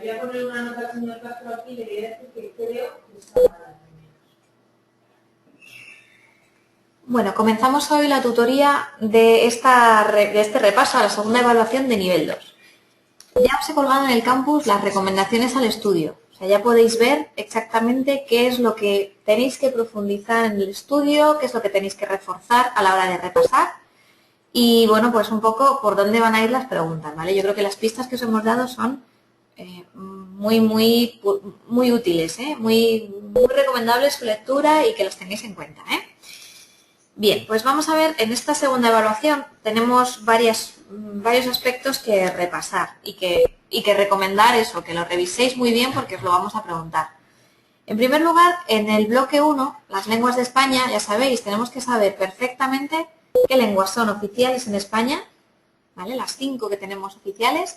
voy a poner una nota al señor Castro aquí y le voy a decir que creo que está mal. Bueno, comenzamos hoy la tutoría de este repaso a la segunda evaluación de nivel 2. Ya os he colgado en el campus las recomendaciones al estudio. O sea, ya podéis ver exactamente qué es lo que tenéis que profundizar en el estudio, qué es lo que tenéis que reforzar a la hora de repasar y, bueno, pues un poco por dónde van a ir las preguntas, ¿vale? Yo creo que las pistas que os hemos dado son muy útiles, muy recomendables su lectura y que los tengáis en cuenta, Bien, pues vamos a ver, en esta segunda evaluación tenemos varios aspectos que repasar y que recomendar eso, que lo reviséis muy bien porque os lo vamos a preguntar. En primer lugar, en el bloque 1, las lenguas de España, ya sabéis, tenemos que saber perfectamente qué lenguas son oficiales en España, ¿vale? Las 5 que tenemos oficiales,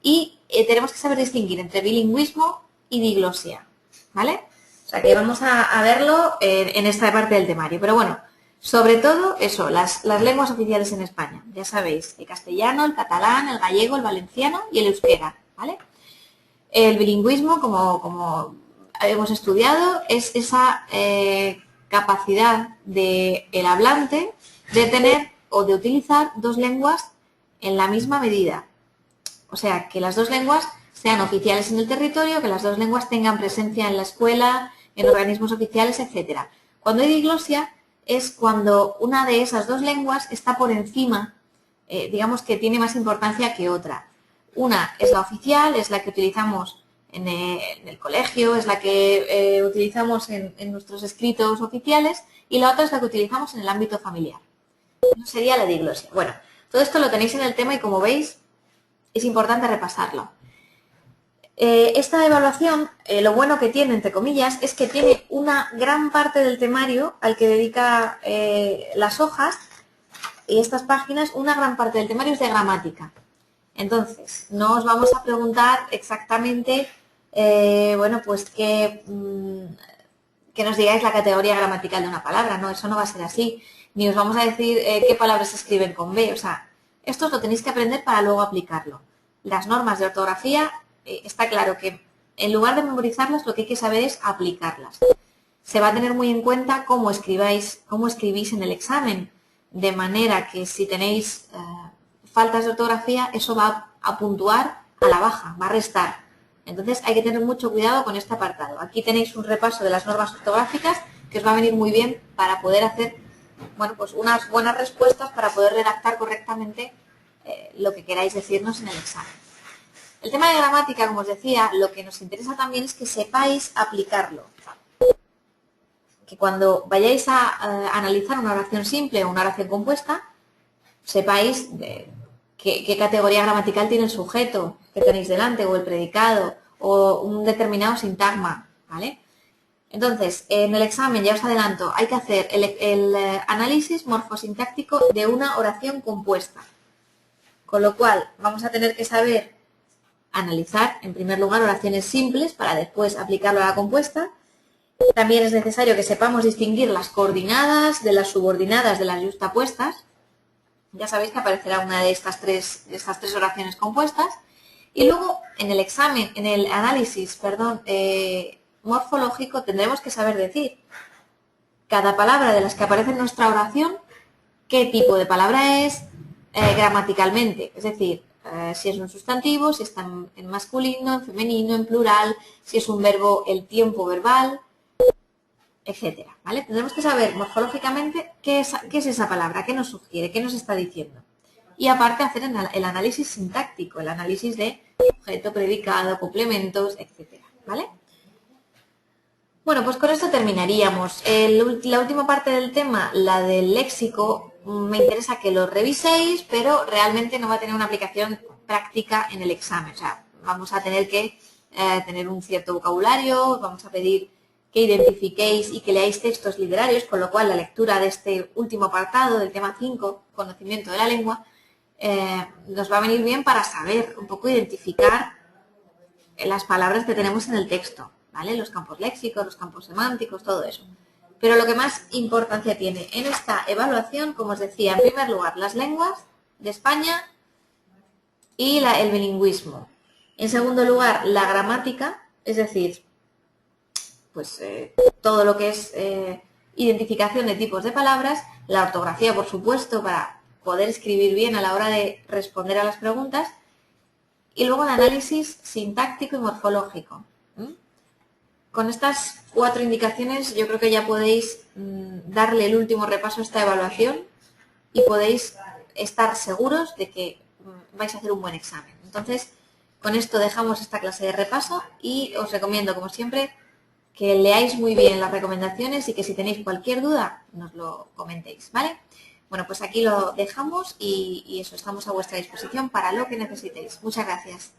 y tenemos que saber distinguir entre bilingüismo y diglosia, ¿vale? O sea que vamos a verlo en esta parte del temario, pero bueno, sobre todo eso, las lenguas oficiales en España. Ya sabéis, el castellano, el catalán, el gallego, el valenciano y el euskera, ¿vale? El bilingüismo, como hemos estudiado, es esa capacidad del hablante de tener o de utilizar dos lenguas en la misma medida. O sea, que las dos lenguas sean oficiales en el territorio, que las dos lenguas tengan presencia en la escuela, en organismos oficiales, etc. Cuando hay diglosia es cuando una de esas dos lenguas está por encima, digamos que tiene más importancia que otra. Una es la oficial, es la que utilizamos en el colegio, es la que utilizamos en nuestros escritos oficiales, y la otra es la que utilizamos en el ámbito familiar. Eso sería la diglosia. Bueno, todo esto lo tenéis en el tema y, como veis, es importante repasarlo. Esta evaluación, lo bueno que tiene, entre comillas, es que tiene una gran parte del temario al que dedica las hojas y estas páginas, una gran parte del temario es de gramática. Entonces, no os vamos a preguntar exactamente, bueno, pues que nos digáis la categoría gramatical de una palabra, no, eso no va a ser así. Ni os vamos a decir qué palabras se escriben con B, o sea, esto os lo tenéis que aprender para luego aplicarlo. Las normas de ortografía, está claro que en lugar de memorizarlas, lo que hay que saber es aplicarlas. Se va a tener muy en cuenta cómo escribís en el examen, de manera que si tenéis faltas de ortografía, eso va a puntuar a la baja, va a restar. Entonces hay que tener mucho cuidado con este apartado. Aquí tenéis un repaso de las normas ortográficas que os va a venir muy bien para poder hacer, bueno, pues unas buenas respuestas para poder redactar correctamente lo que queráis decirnos en el examen. El tema de gramática, como os decía, lo que nos interesa también es que sepáis aplicarlo. Que cuando vayáis a analizar una oración simple o una oración compuesta, sepáis qué categoría gramatical tiene el sujeto que tenéis delante, o el predicado, o un determinado sintagma, ¿vale? Entonces, en el examen, ya os adelanto, hay que hacer el análisis morfosintáctico de una oración compuesta. Con lo cual, vamos a tener que saber analizar, en primer lugar, oraciones simples para después aplicarlo a la compuesta. También es necesario que sepamos distinguir las coordinadas de las subordinadas de las yuxtapuestas. Ya sabéis que aparecerá una de estas tres oraciones compuestas. Y luego, en el examen, en el análisis, morfológico, tendremos que saber decir cada palabra de las que aparece en nuestra oración, qué tipo de palabra es gramaticalmente. Es decir, si es un sustantivo, si está en masculino, en femenino, en plural, si es un verbo, el tiempo verbal, etcétera, ¿vale? Tendremos que saber morfológicamente qué es esa palabra, qué nos sugiere, qué nos está diciendo. Y aparte hacer el análisis sintáctico, el análisis de sujeto, predicado, complementos, etcétera, ¿vale? Bueno, pues con esto terminaríamos. La última parte del tema, la del léxico, me interesa que lo reviséis, pero realmente no va a tener una aplicación práctica en el examen. O sea, vamos a tener que tener un cierto vocabulario, vamos a pedir que identifiquéis y que leáis textos literarios, con lo cual la lectura de este último apartado del tema 5, conocimiento de la lengua, nos va a venir bien para saber un poco identificar las palabras que tenemos en el texto, ¿vale? Los campos léxicos, los campos semánticos, todo eso. Pero lo que más importancia tiene en esta evaluación, como os decía, en primer lugar, las lenguas de España y el bilingüismo. En segundo lugar, la gramática, es decir, pues todo lo que es identificación de tipos de palabras, la ortografía, por supuesto, para poder escribir bien a la hora de responder a las preguntas, y luego el análisis sintáctico y morfológico. Con estas 4 indicaciones yo creo que ya podéis darle el último repaso a esta evaluación y podéis estar seguros de que vais a hacer un buen examen. Entonces, con esto dejamos esta clase de repaso y os recomiendo, como siempre, que leáis muy bien las recomendaciones y que si tenéis cualquier duda nos lo comentéis, ¿vale? Bueno, pues aquí lo dejamos y eso, estamos a vuestra disposición para lo que necesitéis. Muchas gracias.